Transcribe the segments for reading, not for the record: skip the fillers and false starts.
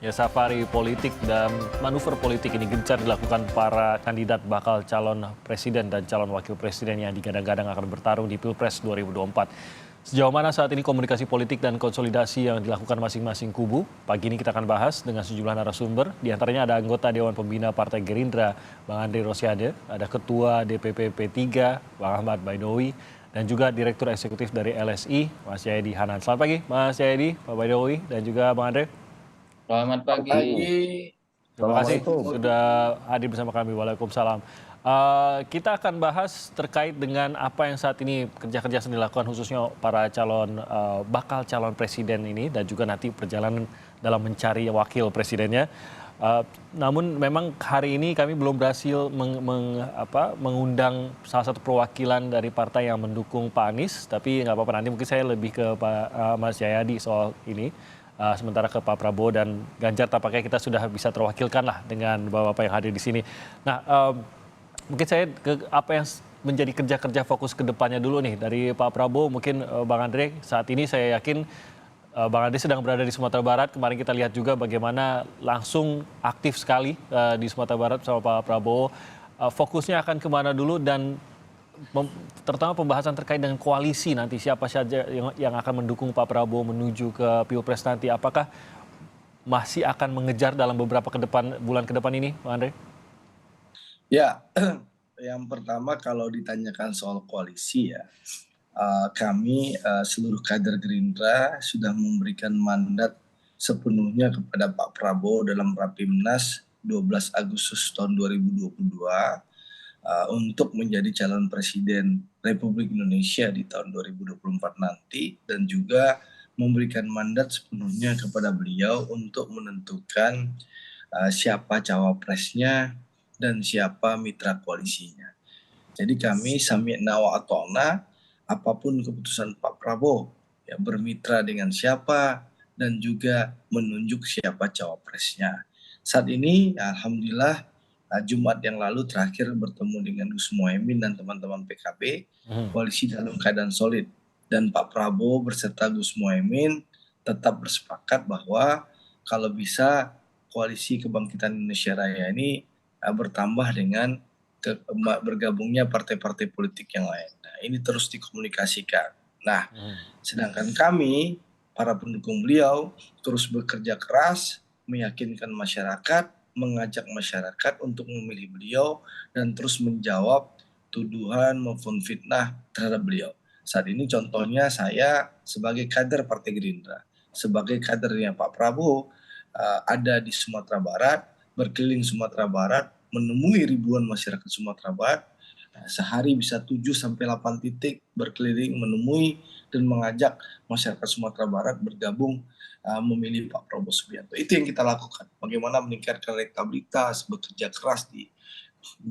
Ya, safari politik dan manuver politik ini gencar dilakukan para kandidat bakal calon presiden dan calon wakil presiden yang digadang-gadang akan bertarung di Pilpres 2024. Sejauh mana saat ini komunikasi politik dan konsolidasi yang dilakukan masing-masing kubu? Pagi ini kita akan bahas dengan sejumlah narasumber. Di antaranya ada anggota Dewan Pembina Partai Gerindra, Bang Andre Rosiade, ada Ketua DPP P3, Bang Ahmad Baidowi, dan juga Direktur Eksekutif dari LSI, Mas Jayadi Hanan. Selamat pagi, Mas Jayadi, Pak Baidowi, dan juga Bang Andre. Selamat pagi. Terima kasih sudah hadir bersama kami. Waalaikumsalam. Kita akan bahas terkait dengan apa yang saat ini kerja-kerja yang dilakukan khususnya para bakal calon presiden ini dan juga nanti perjalanan dalam mencari wakil presidennya. Namun memang hari ini kami belum berhasil mengundang salah satu perwakilan dari partai yang mendukung Pak Anies, tapi nggak apa-apa, nanti mungkin saya lebih ke Mas Jayadi soal ini. Sementara ke Pak Prabowo dan Ganjar tampaknya kita sudah bisa terwakilkan lah dengan bapak-bapak yang hadir di sini. Nah, mungkin saya ke apa yang menjadi kerja-kerja fokus ke depannya dulu nih. Dari Pak Prabowo, mungkin Bang Andre, saat ini saya yakin Bang Andre sedang berada di Sumatera Barat. Kemarin kita lihat juga bagaimana langsung aktif sekali di Sumatera Barat bersama Pak Prabowo. Fokusnya akan kemana dulu dan terutama pembahasan terkait dengan koalisi nanti, siapa saja yang akan mendukung Pak Prabowo menuju ke Pilpres nanti, apakah masih akan mengejar dalam beberapa bulan ke depan ini, Pak Andre? Ya, yang pertama kalau ditanyakan soal koalisi ya, kami seluruh kader Gerindra sudah memberikan mandat sepenuhnya kepada Pak Prabowo dalam Rapimnas 12 Agustus tahun 2022 untuk menjadi calon presiden Republik Indonesia di tahun 2024 nanti, dan juga memberikan mandat sepenuhnya kepada beliau untuk menentukan siapa cawapresnya dan siapa mitra koalisinya. Jadi kami sami'na wa ata'na, apapun keputusan Pak Prabowo, ya bermitra dengan siapa dan juga menunjuk siapa cawapresnya. Saat ini alhamdulillah Jumat yang lalu terakhir bertemu dengan Gus Muhaimin dan teman-teman PKB, koalisi dalam keadaan solid. Dan Pak Prabowo berserta Gus Muhaimin tetap bersepakat bahwa kalau bisa koalisi Kebangkitan Indonesia Raya ini bertambah dengan bergabungnya partai-partai politik yang lain. Nah, ini terus dikomunikasikan. Nah, sedangkan kami, para pendukung beliau, terus bekerja keras, meyakinkan masyarakat, mengajak masyarakat untuk memilih beliau dan terus menjawab tuduhan maupun fitnah terhadap beliau. Saat ini contohnya saya sebagai kader Partai Gerindra, sebagai kadernya Pak Prabowo, ada di Sumatera Barat, berkeliling Sumatera Barat, menemui ribuan masyarakat Sumatera Barat, sehari bisa 7-8 titik berkeliling menemui dan mengajak masyarakat Sumatera Barat bergabung memilih Pak Prabowo Subianto. Itu yang kita lakukan. Bagaimana meningkatkan elektabilitas, bekerja keras di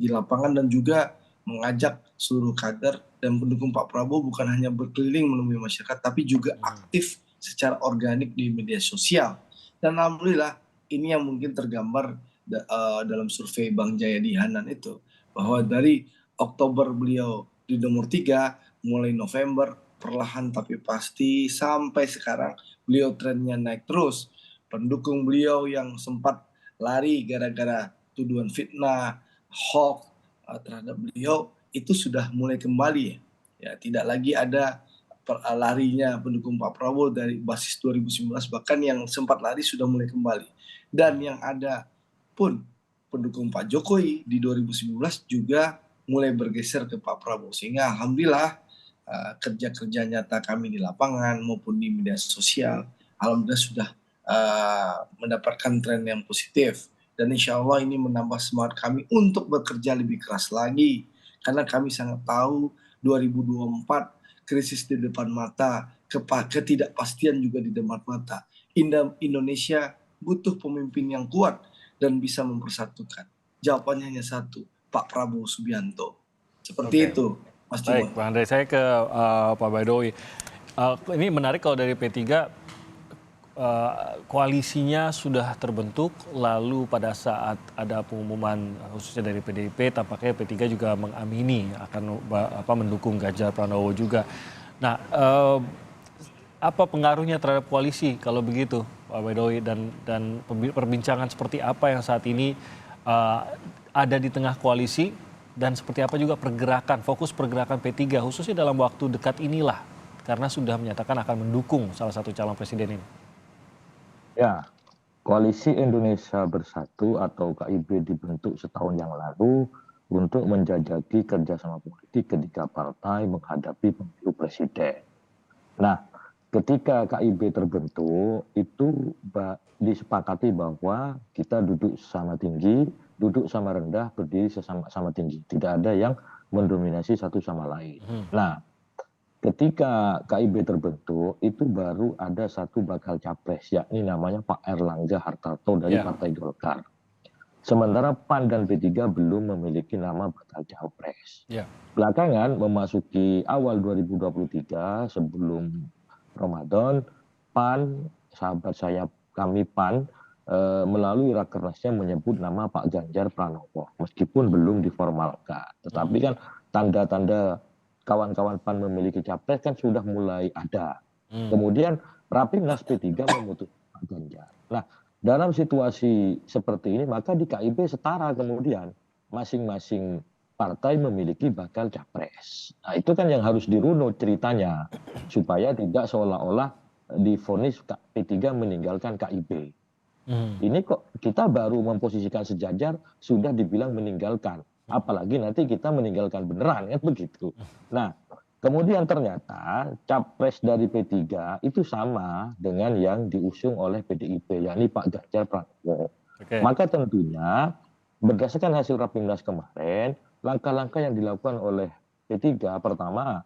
lapangan, dan juga mengajak seluruh kader dan pendukung Pak Prabowo bukan hanya berkeliling menemui masyarakat, tapi juga aktif secara organik di media sosial. Dan alhamdulillah ini yang mungkin tergambar dalam survei Bang Jayadi Hanan itu, bahwa dari Oktober beliau di nomor 3, mulai November perlahan tapi pasti sampai sekarang beliau trennya naik terus. Pendukung beliau yang sempat lari gara-gara tuduhan fitnah, hoax terhadap beliau itu sudah mulai kembali ya. Tidak lagi ada larinya pendukung Pak Prabowo dari basis 2019, bahkan yang sempat lari sudah mulai kembali. Dan yang ada pun pendukung Pak Jokowi di 2019 juga mulai bergeser ke Pak Prabowo, sehingga alhamdulillah kerja-kerja nyata kami di lapangan maupun di media sosial alhamdulillah sudah mendapatkan tren yang positif, dan insya Allah ini menambah semangat kami untuk bekerja lebih keras lagi, karena kami sangat tahu 2024 krisis di depan mata, ketidakpastian juga di depan mata. Indonesia butuh pemimpin yang kuat dan bisa mempersatukan. Jawabannya hanya satu, Pak Prabowo Subianto. Seperti itu, Mas Timon. Baik, Bang Andre, saya ke Pak Baidowi. Ini menarik kalau dari P3, koalisinya sudah terbentuk, lalu pada saat ada pengumuman khususnya dari PDIP, tampaknya P3 juga mengamini akan mendukung Ganjar Pranowo juga. Nah, apa pengaruhnya terhadap koalisi kalau begitu, Pak Bedowi, dan perbincangan seperti apa yang saat ini eh, ada di tengah koalisi dan seperti apa juga fokus pergerakan P3 khususnya dalam waktu dekat inilah karena sudah menyatakan akan mendukung salah satu calon presiden ini. Ya, Koalisi Indonesia Bersatu atau KIB dibentuk setahun yang lalu untuk menjajaki kerjasama politik ketiga partai menghadapi pemilu presiden. Nah, ketika KIB terbentuk, itu disepakati bahwa kita duduk sama tinggi, duduk sama rendah, berdiri sama tinggi. Tidak ada yang mendominasi satu sama lain. Nah, ketika KIB terbentuk, itu baru ada satu bakal capres, yakni namanya Pak Erlangga Hartarto dari Partai Golkar. Sementara PAN dan P3 belum memiliki nama bakal capres. Belakangan memasuki awal 2023 sebelum Ramadan, PAN, sahabat saya kami PAN, melalui rakernasnya menyebut nama Pak Ganjar Pranowo, meskipun belum diformalkan. Tetapi kan tanda-tanda kawan-kawan PAN memiliki capres kan sudah mulai ada. Kemudian Rapimnas P3 memutuskan Pak Ganjar. Nah, dalam situasi seperti ini maka di KIB setara kemudian masing-masing partai memiliki bakal capres. Nah, itu kan yang harus dirunut ceritanya supaya tidak seolah-olah divonis P3 meninggalkan KIB. Ini kok kita baru memposisikan sejajar sudah dibilang meninggalkan. Apalagi nanti kita meninggalkan beneran kan begitu. Nah, kemudian ternyata capres dari P3 itu sama dengan yang diusung oleh PDIP, yakni Pak Ganjar Pranowo. Maka tentunya berdasarkan hasil Rapimnas kemarin, langkah-langkah yang dilakukan oleh P3 pertama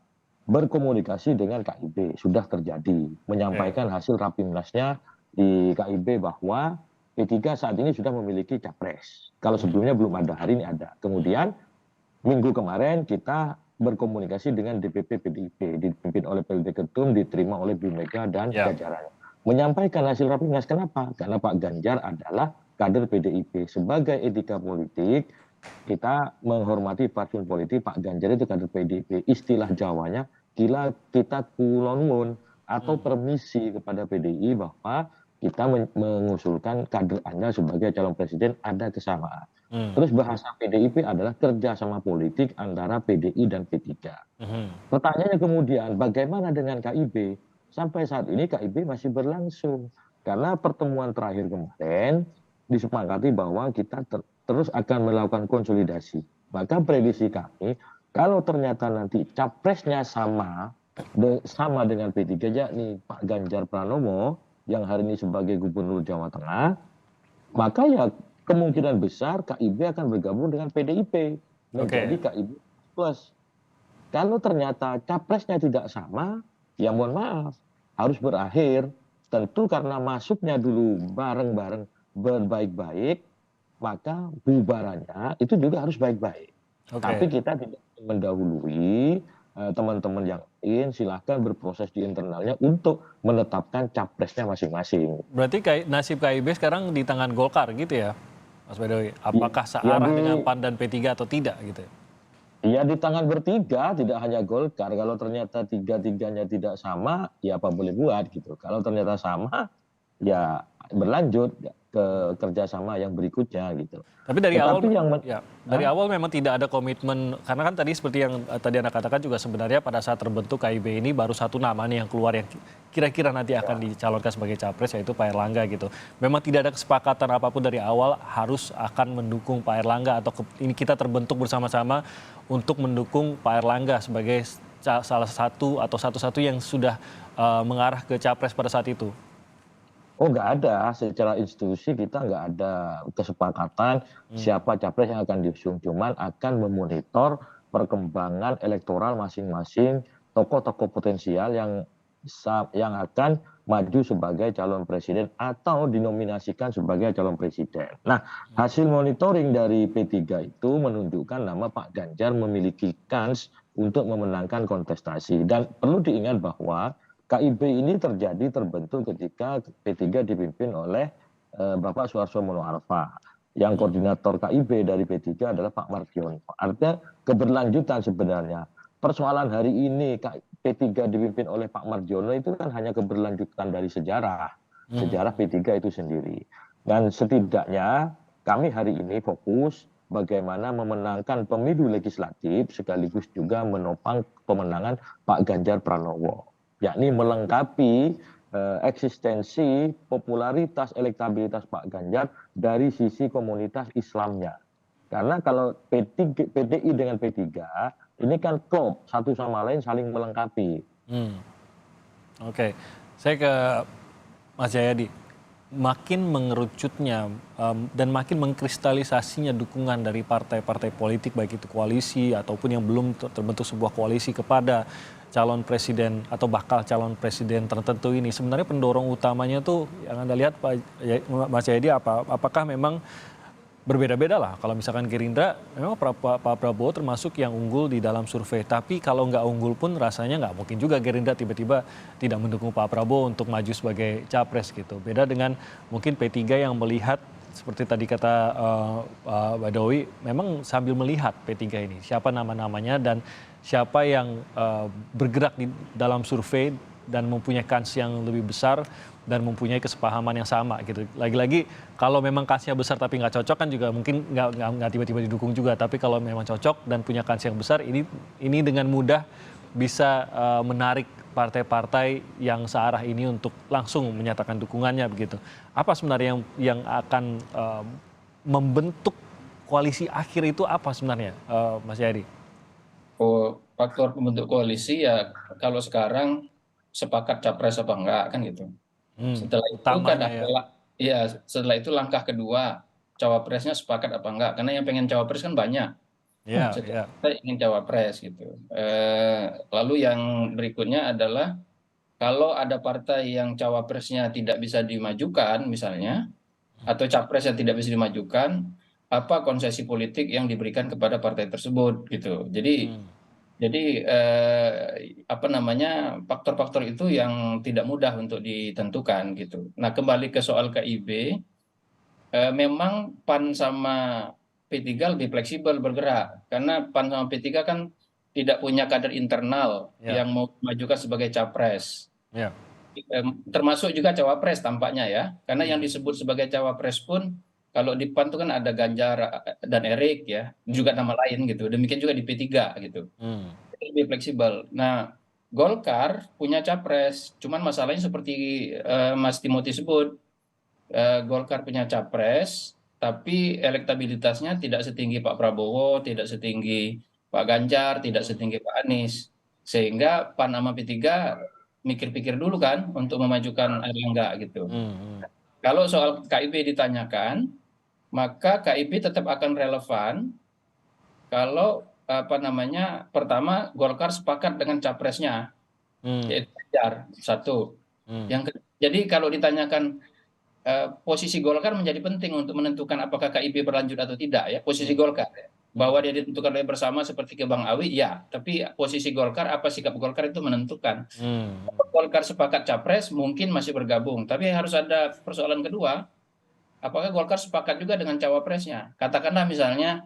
berkomunikasi dengan KIB sudah terjadi, menyampaikan hasil Rapimnasnya di KIB bahwa P3 saat ini sudah memiliki capres. Kalau sebelumnya belum ada, hari ini ada. Kemudian minggu kemarin kita berkomunikasi dengan DPP PDIP, dipimpin oleh PLD Ketum, diterima oleh Bu Mega dan jajarannya. Menyampaikan hasil Rapimnas, kenapa? Karena Pak Ganjar adalah kader PDIP. Sebagai etika politik, kita menghormati fatsun politik, Pak Ganjar itu kader PDIP. Istilah Jawanya, kita kulonwun atau permisi kepada PDI bahwa kita mengusulkan kader Anda sebagai calon presiden ada kesamaan. Terus bahasa PDIP adalah kerjasama politik antara PDI dan P3. Pertanyaannya kemudian, bagaimana dengan KIB? Sampai saat ini KIB masih berlangsung. Karena pertemuan terakhir kemarin disepakati bahwa kita terus akan melakukan konsolidasi. Maka prediksi kami, kalau ternyata nanti capresnya sama dengan P3, yakni Pak Ganjar Pranowo, yang hari ini sebagai Gubernur Jawa Tengah, maka ya kemungkinan besar KIB akan bergabung dengan PDIP menjadi KIB plus. Kalau ternyata capresnya tidak sama, ya mohon maaf, harus berakhir. Tentu karena masuknya dulu bareng-bareng berbaik-baik, maka bubarannya itu juga harus baik-baik. Tapi kita tidak mendahului teman-teman yang lain, silahkan berproses di internalnya untuk menetapkan capresnya masing-masing. Berarti nasib KIB sekarang di tangan Golkar gitu ya, Mas Bedowi? Apakah searah dengan PAN dan P3 atau tidak gitu? Ya di tangan bertiga, tidak hanya Golkar. Kalau ternyata tiga-tiganya tidak sama, ya apa boleh buat gitu. Kalau ternyata sama, ya berlanjut ke kerjasama yang berikutnya gitu. Tapi dari awal memang tidak ada komitmen, karena kan tadi seperti yang tadi Anda katakan juga sebenarnya pada saat terbentuk KIB ini baru satu nama nih yang keluar yang kira-kira nanti akan dicalonkan sebagai capres, yaitu Pak Erlangga gitu. Memang tidak ada kesepakatan apapun dari awal harus akan mendukung Pak Erlangga atau ini kita terbentuk bersama-sama untuk mendukung Pak Erlangga sebagai salah satu atau satu-satu yang sudah mengarah ke capres pada saat itu. Oh nggak ada, secara institusi kita nggak ada kesepakatan siapa capres yang akan diusung. Cuman akan memonitor perkembangan elektoral masing-masing tokoh-tokoh potensial yang akan maju sebagai calon presiden atau dinominasikan sebagai calon presiden. Nah, hasil monitoring dari P3 itu menunjukkan nama Pak Ganjar memiliki kans untuk memenangkan kontestasi. Dan perlu diingat bahwa KIB ini terbentuk ketika P3 dipimpin oleh Bapak Suharto Mono Arfa. Yang koordinator KIB dari P3 adalah Pak Mardiono. Artinya keberlanjutan sebenarnya. Persoalan hari ini P3 dipimpin oleh Pak Mardiono itu kan hanya keberlanjutan dari sejarah P3 itu sendiri. Dan setidaknya kami hari ini fokus bagaimana memenangkan pemilu legislatif sekaligus juga menopang pemenangan Pak Ganjar Pranowo, yakni melengkapi eksistensi, popularitas, elektabilitas Pak Ganjar dari sisi komunitas Islamnya. Karena kalau PDI dengan P3 ini kan klop, satu sama lain saling melengkapi. Oke, saya ke Mas Jayadi. Makin mengerucutnya dan makin mengkristalisasinya dukungan dari partai-partai politik, baik itu koalisi ataupun yang belum terbentuk sebuah koalisi kepada calon presiden atau bakal calon presiden tertentu ini. Sebenarnya pendorong utamanya tuh yang Anda lihat Mas Jayadi apakah memang berbeda-beda lah. Kalau misalkan Gerindra, memang Pak Prabowo termasuk yang unggul di dalam survei. Tapi kalau nggak unggul pun rasanya nggak mungkin juga Gerindra tiba-tiba tidak mendukung Pak Prabowo untuk maju sebagai capres gitu. Beda dengan mungkin P3 yang melihat, seperti tadi kata Badawi, memang sambil melihat P3 ini. Siapa nama-namanya dan siapa yang bergerak di dalam survei dan mempunyai kans yang lebih besar dan mempunyai kesepahaman yang sama gitu. Lagi-lagi kalau memang kansnya besar tapi nggak cocok kan juga mungkin nggak tiba-tiba didukung juga. Tapi kalau memang cocok dan punya kans yang besar, ini dengan mudah bisa menarik partai-partai yang searah ini untuk langsung menyatakan dukungannya begitu. Apa sebenarnya yang akan membentuk koalisi akhir itu apa sebenarnya, Mas Jayadi? Faktor pembentuk koalisi ya kalau sekarang sepakat capres apa enggak kan gitu. Setelah itu kan setelah itu langkah kedua, cawapresnya sepakat apa enggak, karena yang pengen cawapres kan banyak. Kita ingin cawapres gitu. Lalu yang berikutnya adalah kalau ada partai yang cawapresnya tidak bisa dimajukan misalnya, atau capres yang tidak bisa dimajukan, apa konsesi politik yang diberikan kepada partai tersebut gitu. Jadi apa namanya, faktor-faktor itu yang tidak mudah untuk ditentukan gitu. Nah, kembali ke soal KIB, memang PAN sama P3 lebih fleksibel bergerak karena PAN sama P3 kan tidak punya kader internal yang mau majukan sebagai capres. Termasuk juga cawapres tampaknya ya. Karena yang disebut sebagai cawapres pun kalau di PAN itu kan ada Ganjar dan Erik ya, juga nama lain gitu. Demikian juga di P3 gitu. Lebih fleksibel. Nah, Golkar punya capres, cuman masalahnya seperti Mas Timothy sebut, Golkar punya capres, tapi elektabilitasnya tidak setinggi Pak Prabowo, tidak setinggi Pak Ganjar, tidak setinggi Pak Anies. Sehingga PAN sama P3 mikir-pikir dulu kan untuk memajukan Erlangga gitu. Kalau soal KIB ditanyakan, maka KIB tetap akan relevan kalau apa namanya, pertama Golkar sepakat dengan capresnya, yaitu Ganjar, satu. Jadi kalau ditanyakan posisi Golkar menjadi penting untuk menentukan apakah KIB berlanjut atau tidak ya, posisi Golkar ya. Bahwa dia ditentukan oleh bersama seperti ke Bang Awi ya, tapi posisi Golkar, apa sikap Golkar itu menentukan. Kalau Golkar sepakat capres mungkin masih bergabung, tapi harus ada persoalan kedua, apakah Golkar sepakat juga dengan cawapresnya. Katakanlah misalnya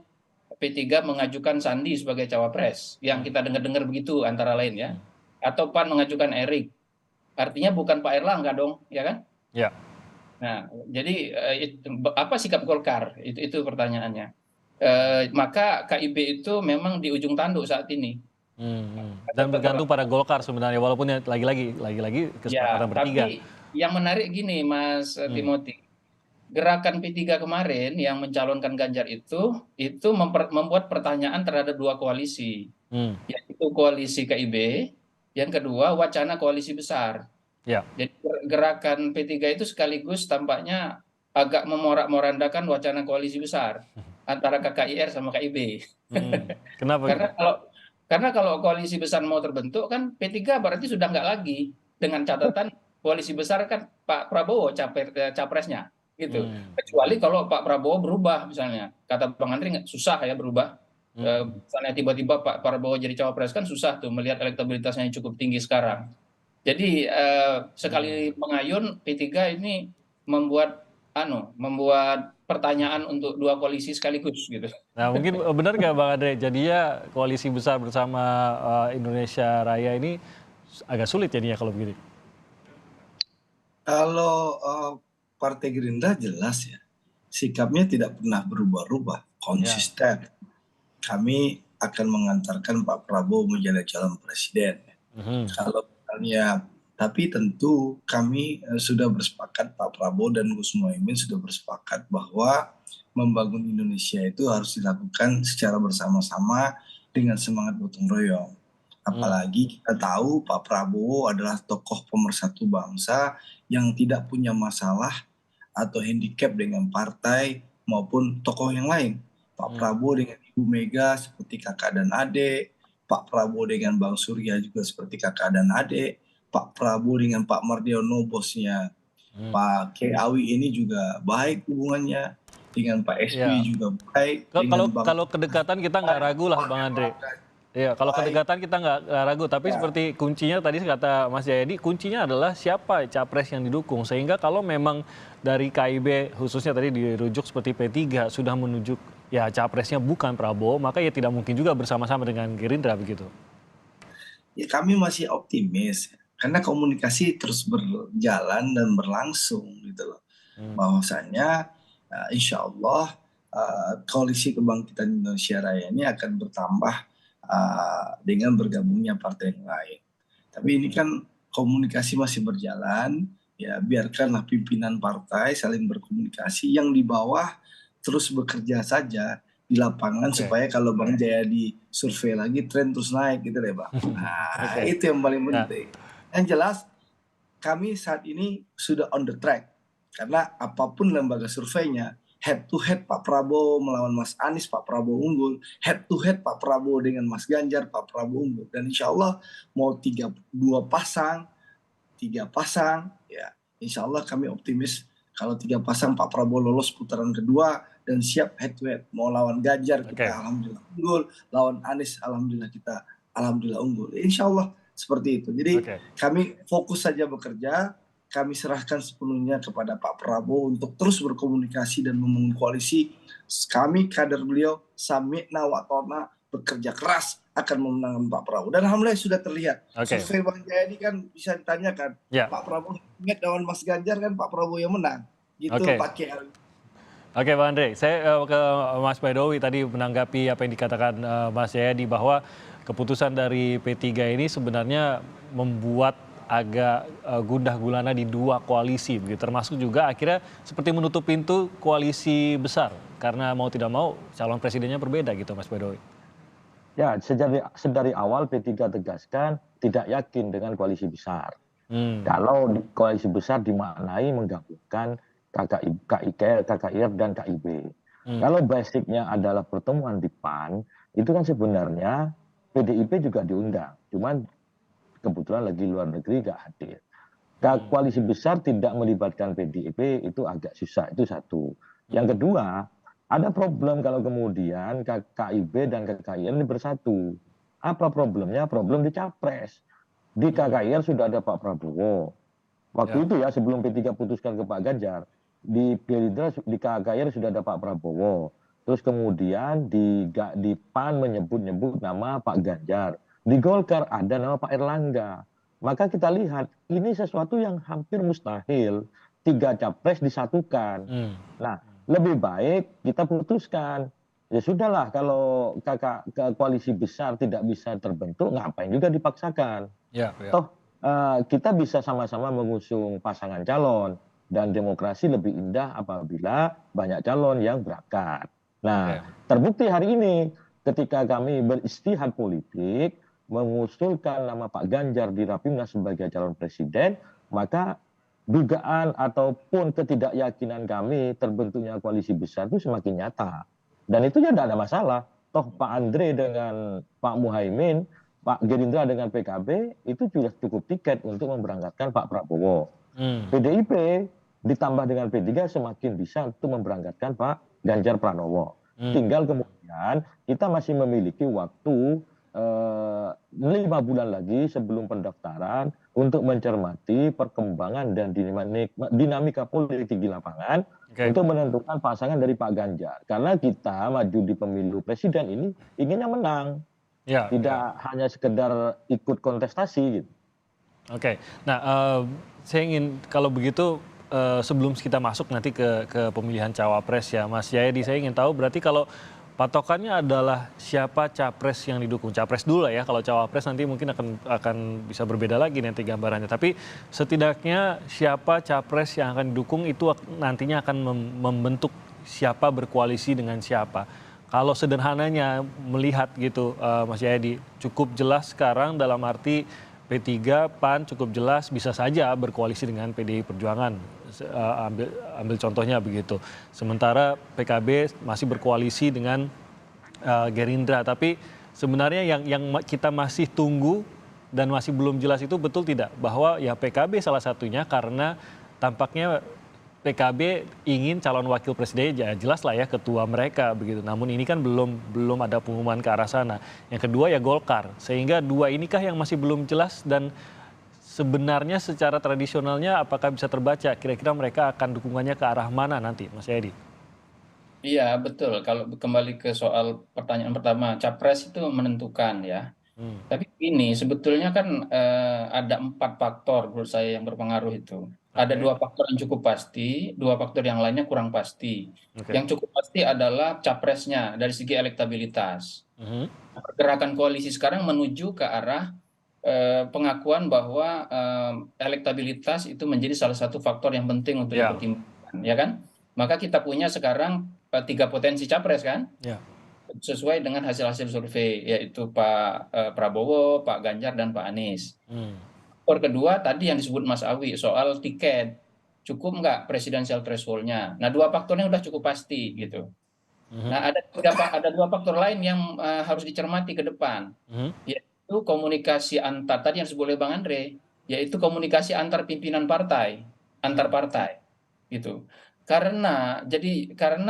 P3 mengajukan Sandi sebagai cawapres, yang kita dengar-dengar begitu antara lain ya, atau PAN mengajukan Erik, artinya bukan Pak Erlangga dong, ya kan? Ya. Nah, jadi apa sikap Golkar? Itu pertanyaannya. Maka KIB itu memang di ujung tanduk saat ini. Dan bergantung pada Golkar sebenarnya, walaupun lagi-lagi kesepakatan bertiga. Tapi yang menarik gini, Mas Timothy, gerakan P3 kemarin yang mencalonkan Ganjar itu membuat pertanyaan terhadap dua koalisi, yaitu koalisi KIB, yang kedua wacana koalisi besar. Jadi gerakan P3 itu sekaligus tampaknya agak memorak-morandakan wacana koalisi besar antara KKIR sama KIB. Kenapa? Karena kalau koalisi besar mau terbentuk kan P3 berarti sudah nggak lagi, dengan catatan koalisi besar kan Pak Prabowo capresnya gitu. Kecuali kalau Pak Prabowo berubah misalnya, kata Bang Andri susah ya berubah. Misalnya tiba-tiba Pak Prabowo jadi cawapres kan susah tuh melihat elektabilitasnya yang cukup tinggi sekarang. Jadi sekali mengayun P3 ini membuat pertanyaan untuk dua koalisi sekaligus gitu. Nah, mungkin benar nggak Bang Andre, jadinya koalisi besar bersama Indonesia Raya ini agak sulit jadinya kalau begini. Kalau Partai Gerindra jelas ya, sikapnya tidak pernah berubah-ubah, Ya. konsisten. Kami akan mengantarkan Pak Prabowo menjadi calon presiden. Kalau misalnya, tapi tentu kami sudah bersepakat, Pak Prabowo dan Gus Muhaimin sudah bersepakat bahwa membangun Indonesia itu harus dilakukan secara bersama-sama dengan semangat gotong royong. Apalagi kita tahu Pak Prabowo adalah tokoh pemersatu bangsa yang tidak punya masalah atau handicap dengan partai maupun tokoh yang lain. Pak Prabowo dengan Ibu Mega seperti kakak dan adik, Pak Prabowo dengan Bang Surya juga seperti kakak dan adik, Pak Prabowo dengan Pak Mardiono bosnya Pak Kiai Awi ini juga baik hubungannya, dengan Pak SBY juga baik, dengan Bang Kalau kedekatan kita nggak ragu lah Bang Andre. Iya, kalau kedekatan kita nggak ragu, tapi seperti kuncinya tadi kata Mas Jayadi, kuncinya adalah siapa capres yang didukung. Sehingga kalau memang dari KIB khususnya tadi dirujuk seperti P3 sudah menunjuk ya capresnya bukan Prabowo, maka ya tidak mungkin juga bersama-sama dengan Gerindra begitu. Ya kami masih optimis karena komunikasi terus berjalan dan berlangsung gitu loh. Bahwasanya insya Allah koalisi kebangkitan Indonesia Raya ini akan bertambah dengan bergabungnya partai yang lain. Tapi ini kan komunikasi masih berjalan, ya biarkanlah pimpinan partai saling berkomunikasi, yang di bawah terus bekerja saja di lapangan supaya kalau Bang Jayadi survei lagi tren terus naik gitu deh Bang. Nah, itu yang paling penting. Yang jelas kami saat ini sudah on the track karena apapun lembaga surveinya, head to head Pak Prabowo melawan Mas Anies, Pak Prabowo unggul. Head to head Pak Prabowo dengan Mas Ganjar, Pak Prabowo unggul. Dan insya Allah mau 3 pasang, ya insya Allah kami optimis kalau 3 pasang Pak Prabowo lolos putaran kedua dan siap head to head. Mau lawan Ganjar kita alhamdulillah unggul, lawan Anies alhamdulillah kita alhamdulillah unggul. Insya Allah seperti itu. Jadi kami fokus saja bekerja. Kami serahkan sepenuhnya kepada Pak Prabowo untuk terus berkomunikasi dan membangun koalisi. Kami kader beliau sami'na wa ta'na, bekerja keras akan memenangkan Pak Prabowo. Dan alhamdulillah sudah terlihat. Survei Bang Jayadi kan bisa ditanyakan. Pak Prabowo ingat lawan Mas Ganjar kan Pak Prabowo yang menang. Gitu Pak Kiai. Oke Bang Andre, saya ke Mas Baidowi tadi menanggapi apa yang dikatakan Mas Jayadi bahwa keputusan dari P3 ini sebenarnya membuat agak gundah gulana di dua koalisi, begitu. Termasuk juga akhirnya seperti menutup pintu koalisi besar karena mau tidak mau calon presidennya berbeda gitu Mas Baidowi. Ya, sedari awal P3 tegaskan tidak yakin dengan koalisi besar. Kalau koalisi besar dimaknai menggabungkan KKIR dan KIB. Kalau basicnya adalah pertemuan di PAN, itu kan sebenarnya PDIP juga diundang, cuman kebetulan lagi luar negeri gak hadir. Koalisi besar tidak melibatkan PDIP itu agak susah, itu satu. Yang kedua, ada problem kalau kemudian KIB dan KKIR ini bersatu. Apa problemnya? Problem di capres. Di KKIR sudah ada Pak Prabowo. Waktu itu ya sebelum P3 putuskan ke Pak Ganjar, di Gerindra di KKIR sudah ada Pak Prabowo. Terus kemudian di PAN menyebut-nyebut nama Pak Ganjar. Di Golkar ada nama Pak Erlangga. Maka kita lihat ini sesuatu yang hampir mustahil. 3 capres disatukan. Nah, lebih baik kita putuskan. Ya sudahlah kalau koalisi besar tidak bisa terbentuk, ngapain juga dipaksakan. Toh kita bisa sama-sama mengusung pasangan calon. Dan demokrasi lebih indah apabila banyak calon yang berangkat. Nah, terbukti hari ini ketika kami beristihad politik, mengusulkan nama Pak Ganjar di Rapimnas sebagai calon presiden, maka dugaan ataupun ketidakyakinan kami terbentuknya koalisi besar itu semakin nyata. Dan itu ya tidak ada masalah. Toh Pak Andre dengan Pak Muhaimin, Pak Gerindra dengan PKB, itu sudah cukup tiket untuk memberangkatkan Pak Prabowo. PDIP ditambah dengan P3 semakin bisa untuk memberangkatkan Pak Ganjar Pranowo. Tinggal kemudian kita masih memiliki waktu 5 bulan lagi sebelum pendaftaran untuk mencermati perkembangan dan dinamika politik di lapangan untuk menentukan pasangan dari Pak Ganjar. Karena kita maju di pemilu presiden ini inginnya menang, tidak hanya sekedar ikut kontestasi gitu. Oke, nah saya ingin kalau begitu sebelum kita masuk nanti ke pemilihan cawapres ya Mas Jayadi, saya ingin tahu berarti kalau patokannya adalah siapa capres yang didukung. Capres dulu lah ya, kalau cawapres nanti mungkin akan bisa berbeda lagi nanti gambarannya. Tapi setidaknya siapa capres yang akan didukung itu nantinya akan membentuk siapa berkoalisi dengan siapa. Kalau sederhananya melihat gitu Mas Jayadi, cukup jelas sekarang dalam arti P3, PAN cukup jelas bisa saja berkoalisi dengan PDI Perjuangan. Ambil contohnya begitu. Sementara PKB masih berkoalisi dengan Gerindra. Tapi sebenarnya yang kita masih tunggu dan masih belum jelas itu betul tidak? Bahwa ya PKB salah satunya karena tampaknya PKB ingin calon wakil presiden, ya jelas lah ya ketua mereka begitu. Namun ini kan belum ada pengumuman ke arah sana. Yang kedua ya Golkar. Sehingga dua inikah yang masih belum jelas dan sebenarnya secara tradisionalnya apakah bisa terbaca kira-kira mereka akan dukungannya ke arah mana nanti, Mas Edi? Iya, betul. Kalau kembali ke soal pertanyaan pertama, capres itu menentukan ya. Tapi ini sebetulnya kan ada 4 faktor menurut saya yang berpengaruh itu. Ada 2 faktor yang cukup pasti, 2 faktor yang lainnya kurang pasti. Yang cukup pasti adalah capresnya dari segi elektabilitas. Pergerakan koalisi sekarang menuju ke arah pengakuan bahwa elektabilitas itu menjadi salah satu faktor yang penting untuk dipertimbangkan, ya kan? Maka kita punya sekarang 3 potensi capres kan? Sesuai dengan hasil-hasil survei, yaitu Pak Prabowo, Pak Ganjar, dan Pak Anies. Faktor kedua tadi yang disebut Mas Awi soal tiket, cukup nggak presidensial threshold-nya. Nah, 2 faktornya udah cukup pasti gitu. Nah, ada 2 faktor lain yang harus dicermati ke depan, yaitu komunikasi tadi yang disebut oleh Bang Andre, yaitu komunikasi antar pimpinan partai, antar partai, gitu. Karena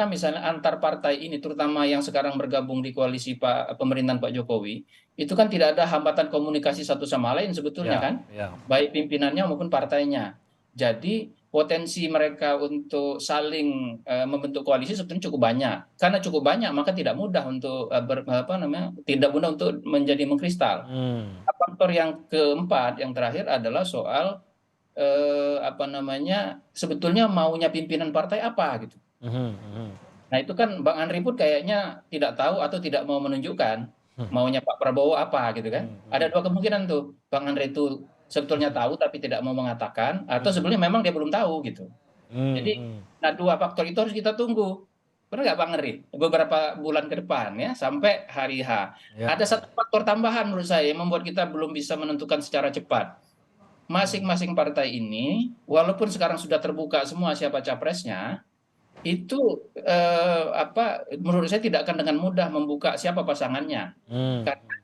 misalnya antar partai ini, terutama yang sekarang bergabung di koalisi pemerintahan Pak Jokowi, itu kan tidak ada hambatan komunikasi satu sama lain sebetulnya kan, baik pimpinannya maupun partainya. Jadi potensi mereka untuk saling membentuk koalisi sebetulnya cukup banyak. Karena cukup banyak maka tidak mudah untuk tidak mudah untuk menjadi mengkristal. Faktor yang keempat, yang terakhir adalah soal sebetulnya maunya pimpinan partai apa gitu. Nah itu kan Bang Andri pun kayaknya tidak tahu atau tidak mau menunjukkan maunya Pak Prabowo apa gitu kan. Ada 2 kemungkinan tuh, Bang Andri itu sebetulnya tahu tapi tidak mau mengatakan, atau sebetulnya memang dia belum tahu gitu. Jadi, nah 2 faktor itu harus kita tunggu. Benar nggak Bang Andri? Beberapa bulan ke depan ya, sampai hari H. Ada 1 faktor tambahan menurut saya yang membuat kita belum bisa menentukan secara cepat. Masing-masing partai ini, walaupun sekarang sudah terbuka semua siapa capresnya, itu menurut saya tidak akan dengan mudah membuka siapa pasangannya. Karena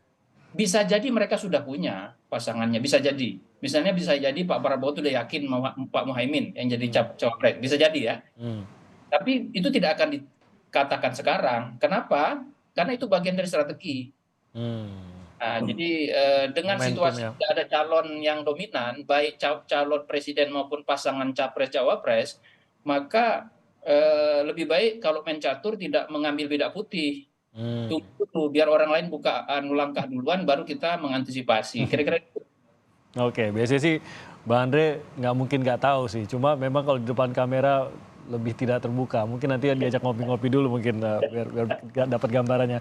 bisa jadi mereka sudah punya pasangannya, bisa jadi. Misalnya bisa jadi Pak Prabowo itu udah yakin Pak Muhaimin yang jadi cawapres, bisa jadi ya. Tapi itu tidak akan dikatakan sekarang. Kenapa? Karena itu bagian dari strategi. Nah, jadi dengan situasi tidak ada calon yang dominan, baik calon presiden maupun pasangan capres-cawapres, maka lebih baik kalau main catur tidak mengambil beda putih. Tunggu biar orang lain buka langkah duluan, baru kita mengantisipasi. Kira-kira itu. Oke, biasanya sih Bang Andre nggak mungkin nggak tahu sih. Cuma memang kalau di depan kamera lebih tidak terbuka. Mungkin nanti diajak ngopi-ngopi dulu mungkin biar dapat gambarannya.